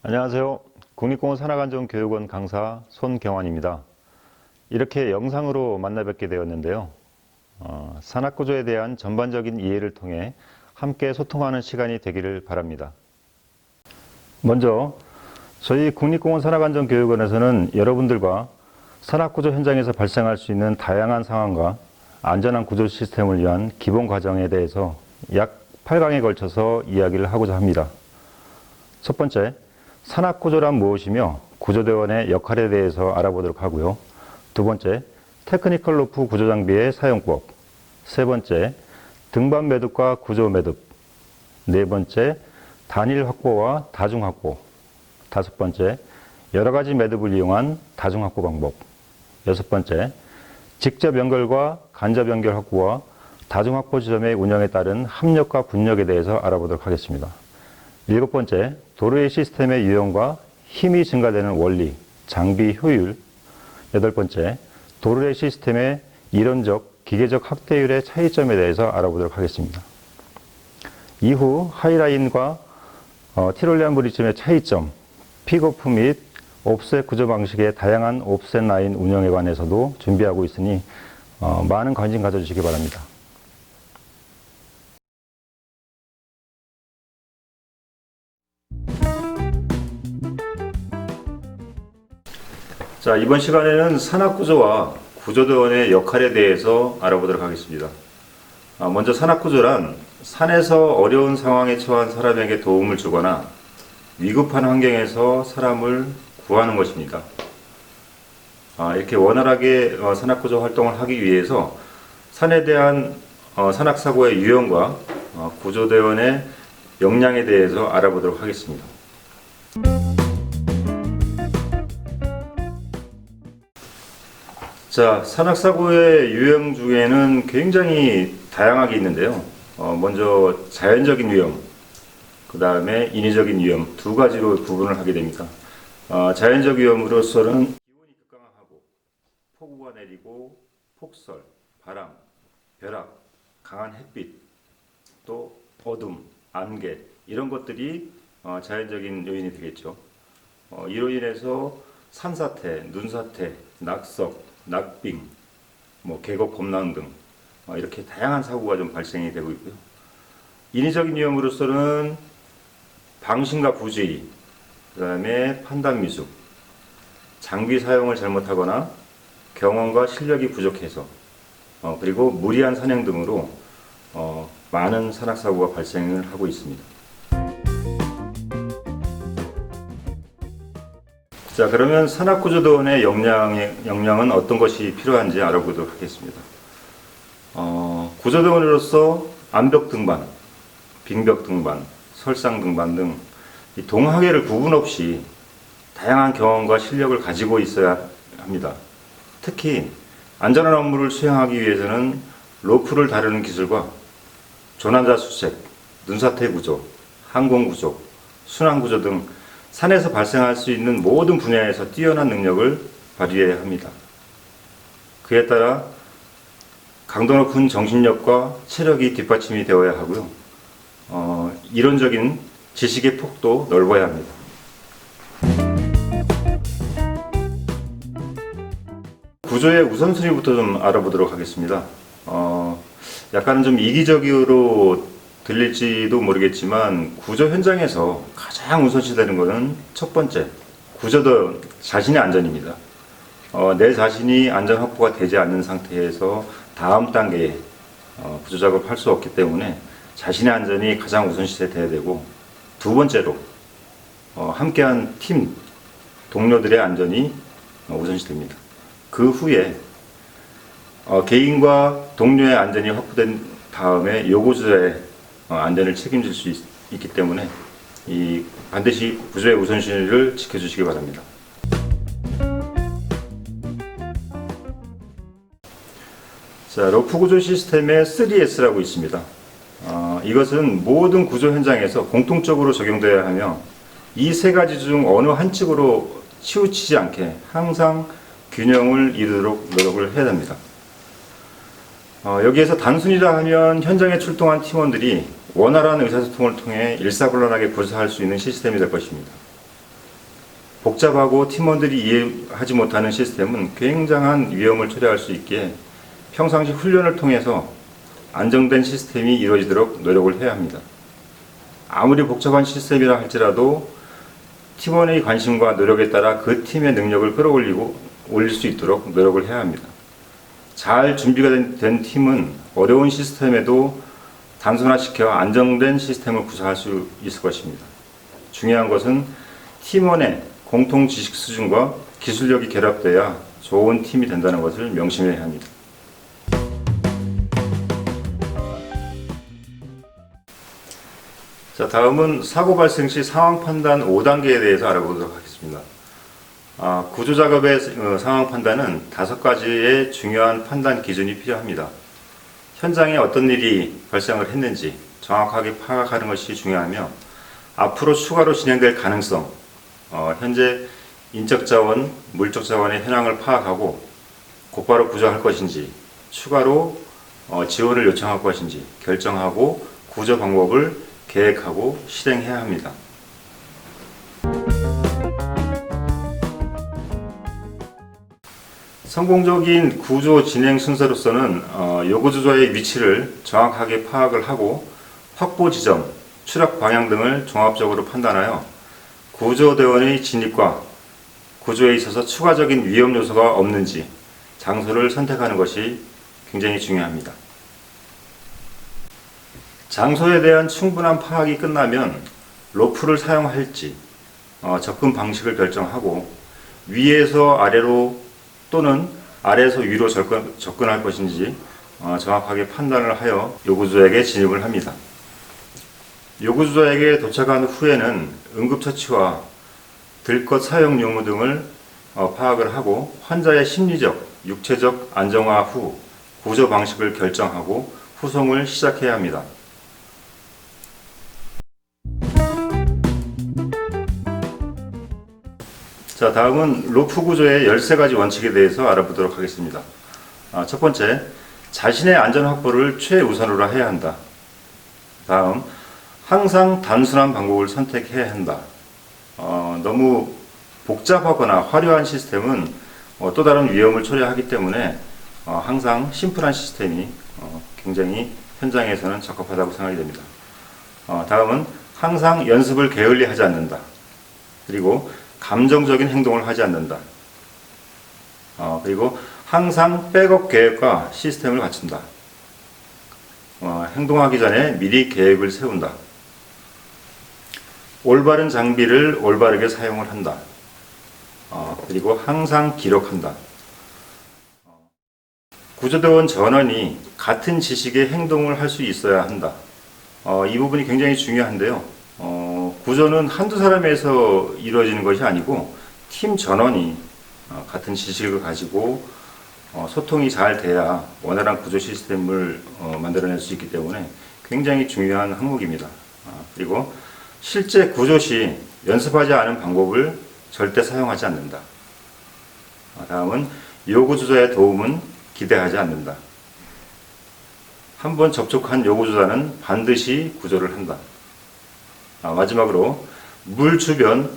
안녕하세요. 국립공원 산악안전교육원 강사 손경환입니다. 이렇게 영상으로 만나 뵙게 되었는데요. 산악구조에 대한 전반적인 이해를 통해 함께 소통하는 시간이 되기를 바랍니다. 먼저 저희 국립공원 산악안전교육원에서는 여러분들과 산악구조 현장에서 발생할 수 있는 다양한 상황과 안전한 구조 시스템을 위한 기본 과정에 대해서 약 8강에 걸쳐서 이야기를 하고자 합니다. 첫 번째, 산악구조란 무엇이며 구조대원의 역할에 대해서 알아보도록 하고요. 두 번째, 테크니컬 로프 구조장비의 사용법. 세 번째, 등반 매듭과 구조 매듭. 네 번째, 단일 확보와 다중 확보. 다섯 번째, 여러 가지 매듭을 이용한 다중 확보 방법. 여섯 번째, 직접 연결과 간접 연결 확보와 다중 확보 지점의 운영에 따른 합력과 분력에 대해서 알아보도록 하겠습니다. 일곱 번째, 도로의 시스템의 유형과 힘이 증가되는 원리, 장비 효율. 여덟 번째, 도로의 시스템의 이론적, 기계적 확대율의 차이점에 대해서 알아보도록 하겠습니다. 이후 하이라인과 티롤리안 브릿지의 차이점, 픽오프 및 옵셋 구조 방식의 다양한 옵셋 라인 운영에 관해서도 준비하고 있으니 많은 관심 가져주시기 바랍니다. 자, 이번 시간에는 산악구조와 구조대원의 역할에 대해서 알아보도록 하겠습니다. 먼저 산악구조란 산에서 어려운 상황에 처한 사람에게 도움을 주거나 위급한 환경에서 사람을 구하는 것입니다. 이렇게 원활하게 산악구조 활동을 하기 위해서 산에 대한 산악사고의 유형과 구조대원의 역량에 대해서 알아보도록 하겠습니다. 자, 산악사고의 유형 중에는 굉장히 다양하게 있는데요. 먼저 자연적인 위험, 그 다음에 인위적인 위험 두 가지로 구분을 하게 됩니다. 자연적 위험으로서는 기온이 급강하고 폭우가 내리고 폭설, 바람, 벼락, 강한 햇빛, 또 어둠, 안개 이런 것들이 자연적인 요인이 되겠죠. 이로 인해서 산사태, 눈사태, 낙석, 낙빙, 계곡 범람 등 이렇게 다양한 사고가 좀 발생이 되고 있고요. 인위적인 위험으로서는 방심과 부주의, 그 다음에 판단 미숙, 장비 사용을 잘못하거나 경험과 실력이 부족해서 그리고 무리한 산행 등으로 많은 산악사고가 발생을 하고 있습니다. 자, 그러면 산악구조대원의 역량은 어떤 것이 필요한지 알아보도록 하겠습니다. 구조대원으로서 암벽 등반, 빙벽 등반, 설상 등반 등 이 동하계를 구분 없이 다양한 경험과 실력을 가지고 있어야 합니다. 특히 안전한 업무를 수행하기 위해서는 로프를 다루는 기술과 조난자 수색, 눈사태 구조, 항공 구조, 순환 구조 등 산에서 발생할 수 있는 모든 분야에서 뛰어난 능력을 발휘해야 합니다. 그에 따라 강도 높은 정신력과 체력이 뒷받침이 되어야 하고요. 이론적인 지식의 폭도 넓어야 합니다. 구조의 우선순위부터 좀 알아보도록 하겠습니다. 약간은 좀 이기적으로 들릴지도 모르겠지만 구조 현장에서 가장 우선시 되는 것은 첫 번째, 구조대원 자신의 안전입니다. 내 자신이 안전 확보가 되지 않는 상태에서 다음 단계에 구조 작업을 할 수 없기 때문에 자신의 안전이 가장 우선시 돼야 되고, 두 번째로 함께한 팀 동료들의 안전이 우선시 됩니다. 그 후에 개인과 동료의 안전이 확보된 다음에 요구조의 안전을 책임질 수 있기 때문에 반드시 구조의 우선순위를 지켜주시기 바랍니다. 자, 로프 구조 시스템에 3S라고 있습니다. 이것은 모든 구조 현장에서 공통적으로 적용되어야 하며 이 세 가지 중 어느 한 측으로 치우치지 않게 항상 균형을 이루도록 노력을 해야 됩니다. 여기에서 단순이라 하면 현장에 출동한 팀원들이 원활한 의사소통을 통해 일사불란하게 구사할 수 있는 시스템이 될 것입니다. 복잡하고 팀원들이 이해하지 못하는 시스템은 굉장한 위험을 초래할 수 있기에 평상시 훈련을 통해서 안정된 시스템이 이루어지도록 노력을 해야 합니다. 아무리 복잡한 시스템이라 할지라도 팀원의 관심과 노력에 따라 그 팀의 능력을 올릴 수 있도록 노력을 해야 합니다. 잘 준비가 된 팀은 어려운 시스템에도 단순화시켜 안정된 시스템을 구사할 수 있을 것입니다. 중요한 것은 팀원의 공통 지식 수준과 기술력이 결합돼야 좋은 팀이 된다는 것을 명심해야 합니다. 자, 다음은 사고 발생 시 상황 판단 5단계에 대해서 알아보도록 하겠습니다. 구조작업의 상황 판단은 5가지의 중요한 판단 기준이 필요합니다. 현장에 어떤 일이 발생을 했는지 정확하게 파악하는 것이 중요하며, 앞으로 추가로 진행될 가능성, 현재 인적 자원, 물적 자원의 현황을 파악하고 곧바로 구조할 것인지, 추가로 지원을 요청할 것인지 결정하고 구조 방법을 계획하고 실행해야 합니다. 성공적인 구조 진행 순서로서는 요구조자의 위치를 정확하게 파악을 하고 확보 지점, 추락 방향 등을 종합적으로 판단하여 구조대원의 진입과 구조에 있어서 추가적인 위험 요소가 없는지 장소를 선택하는 것이 굉장히 중요합니다. 장소에 대한 충분한 파악이 끝나면 로프를 사용할지 접근 방식을 결정하고 위에서 아래로 또는 아래에서 위로 접근할 것인지 정확하게 판단을 하여 요구조자에게 진입을 합니다. 요구조자에게 도착한 후에는 응급처치와 들것 사용 용무 등을 파악을 하고 환자의 심리적, 육체적 안정화 후 구조 방식을 결정하고 후송을 시작해야 합니다. 자, 다음은 로프 구조의 13가지 원칙에 대해서 알아보도록 하겠습니다. 첫 번째, 자신의 안전 확보를 최우선으로 해야 한다. 다음, 항상 단순한 방법을 선택해야 한다. 너무 복잡하거나 화려한 시스템은 또 다른 위험을 초래하기 때문에 항상 심플한 시스템이 굉장히 현장에서는 적합하다고 생각이 됩니다. 다음은 항상 연습을 게을리 하지 않는다. 그리고 감정적인 행동을 하지 않는다. 그리고 항상 백업 계획과 시스템을 갖춘다. 행동하기 전에 미리 계획을 세운다. 올바른 장비를 올바르게 사용을 한다. 그리고 항상 기록한다. 구조대원 전원이 같은 지식의 행동을 할 수 있어야 한다. 이 부분이 굉장히 중요한데요. 구조는 한두 사람에서 이루어지는 것이 아니고 팀 전원이 같은 지식을 가지고 소통이 잘 돼야 원활한 구조 시스템을 만들어낼 수 있기 때문에 굉장히 중요한 항목입니다. 그리고 실제 구조 시 연습하지 않은 방법을 절대 사용하지 않는다. 다음은 요구조자의 도움은 기대하지 않는다. 한번 접촉한 요구조자는 반드시 구조를 한다. 마지막으로 물 주변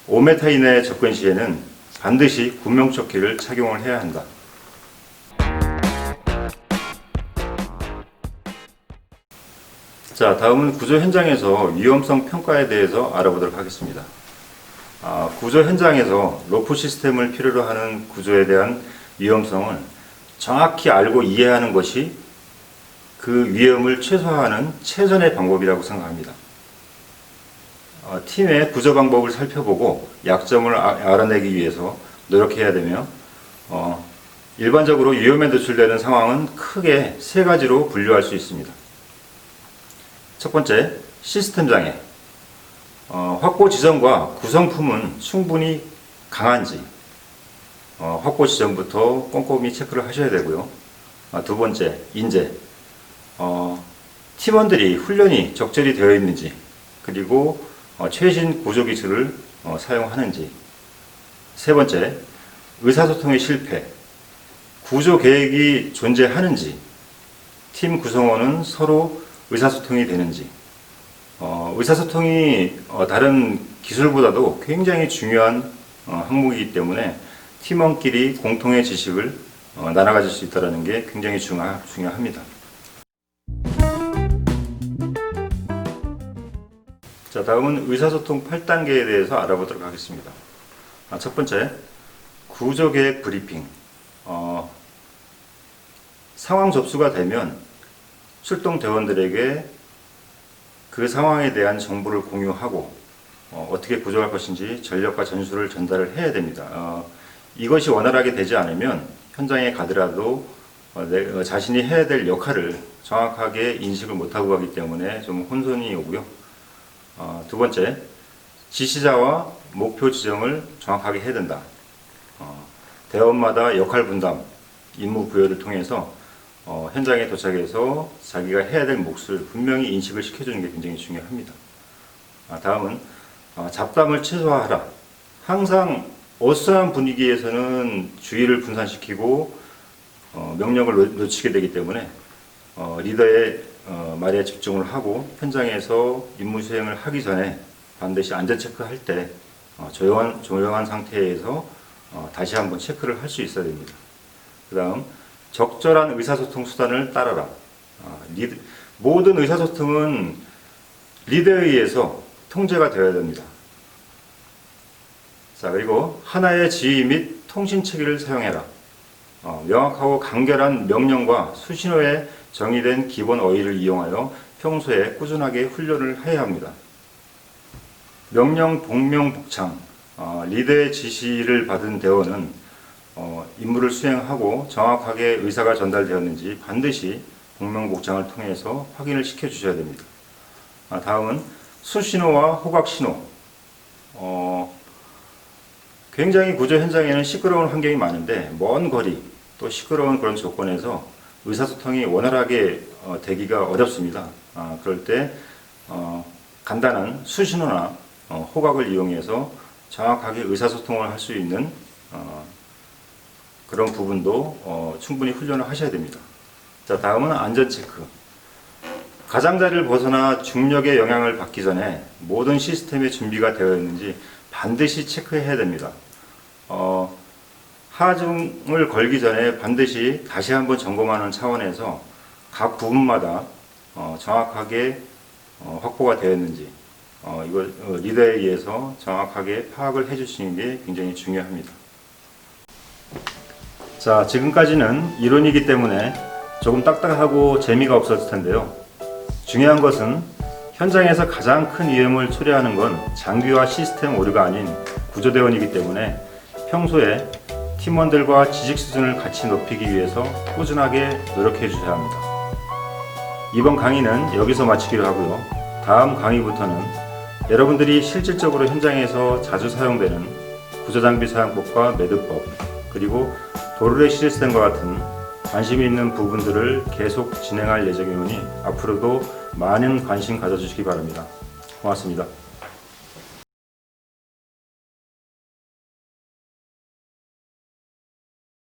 5m 이내 접근 시에는 반드시 구명조끼를 착용을 해야 한다. 자, 다음은 구조 현장에서 위험성 평가에 대해서 알아보도록 하겠습니다. 구조 현장에서 로프 시스템을 필요로 하는 구조에 대한 위험성을 정확히 알고 이해하는 것이 그 위험을 최소화하는 최선의 방법이라고 생각합니다. 팀의 구조 방법을 살펴보고 약점을 알아내기 위해서 노력해야 되며, 일반적으로 위험에 노출되는 상황은 크게 3가지로 분류할 수 있습니다. 첫 번째, 시스템 장애. 확보 지점과 구성품은 충분히 강한지 확보 지점부터 꼼꼼히 체크를 하셔야 되고요. 두 번째, 인재. 팀원들이 훈련이 적절히 되어 있는지, 그리고 최신 구조 기술을 사용하는지. 세 번째, 의사소통의 실패. 구조 계획이 존재하는지, 팀 구성원은 서로 의사소통이 되는지. 의사소통이 다른 기술보다도 굉장히 중요한 항목이기 때문에 팀원끼리 공통의 지식을 나눠 가질 수 있다는 게 굉장히 중요합니다. 자, 다음은 의사소통 8단계에 대해서 알아보도록 하겠습니다. 첫 번째, 구조계획 브리핑. 상황 접수가 되면 출동 대원들에게 그 상황에 대한 정보를 공유하고 어떻게 구조할 것인지 전력과 전술을 전달을 해야 됩니다. 이것이 원활하게 되지 않으면 현장에 가더라도 자신이 해야 될 역할을 정확하게 인식을 못하고 가기 때문에 좀 혼선이 오고요. 두 번째, 지시자와 목표 지정을 정확하게 해야 된다. 대원마다 역할 분담, 임무 부여를 통해서 현장에 도착해서 자기가 해야 될 몫을 분명히 인식을 시켜주는 게 굉장히 중요합니다. 다음은 잡담을 최소화하라. 항상 어수선한 분위기에서는 주의를 분산시키고 명령을 놓치게 되기 때문에 리더의 말에 집중을 하고 현장에서 임무 수행을 하기 전에 반드시 안전 체크할 때 조용한 상태에서 다시 한번 체크를 할 수 있어야 됩니다. 그 다음, 적절한 의사소통 수단을 따라라. 모든 의사소통은 리더에 의해서 통제가 되어야 됩니다. 자, 그리고 하나의 지휘 및 통신 체계를 사용해라. 명확하고 간결한 명령과 수신호에 정의된 기본 어휘를 이용하여 평소에 꾸준하게 훈련을 해야 합니다. 명령, 복명, 복창. 리더의 지시를 받은 대원은 임무를 수행하고 정확하게 의사가 전달되었는지 반드시 복명, 복창을 통해서 확인을 시켜 주셔야 됩니다. 다음은 수신호와 호각신호. 굉장히 구조 현장에는 시끄러운 환경이 많은데 먼 거리 또 시끄러운 그런 조건에서 의사소통이 원활하게 되기가 어렵습니다. 그럴 때 간단한 수신호나 호각을 이용해서 정확하게 의사소통을 할 수 있는 그런 부분도 충분히 훈련을 하셔야 됩니다. 자, 다음은 안전체크. 가장자리를 벗어나 중력의 영향을 받기 전에 모든 시스템의 준비가 되어 있는지 반드시 체크해야 됩니다. 하중을 걸기 전에 반드시 다시 한번 점검하는 차원에서 각 부분마다 정확하게 확보가 되어 있는지 이걸 리더에 의해서 정확하게 파악을 해 주시는 게 굉장히 중요합니다. 자, 지금까지는 이론이기 때문에 조금 딱딱하고 재미가 없었을 텐데요. 중요한 것은 현장에서 가장 큰 위험을 초래하는 건 장비와 시스템 오류가 아닌 구조대원이기 때문에 평소에 팀원들과 지식 수준을 같이 높이기 위해서 꾸준하게 노력해 주셔야 합니다. 이번 강의는 여기서 마치기로 하고요. 다음 강의부터는 여러분들이 실질적으로 현장에서 자주 사용되는 구조장비 사용법과 매듭법, 그리고 도르래 시스템과 같은 관심이 있는 부분들을 계속 진행할 예정이오니 앞으로도 많은 관심 가져주시기 바랍니다. 고맙습니다.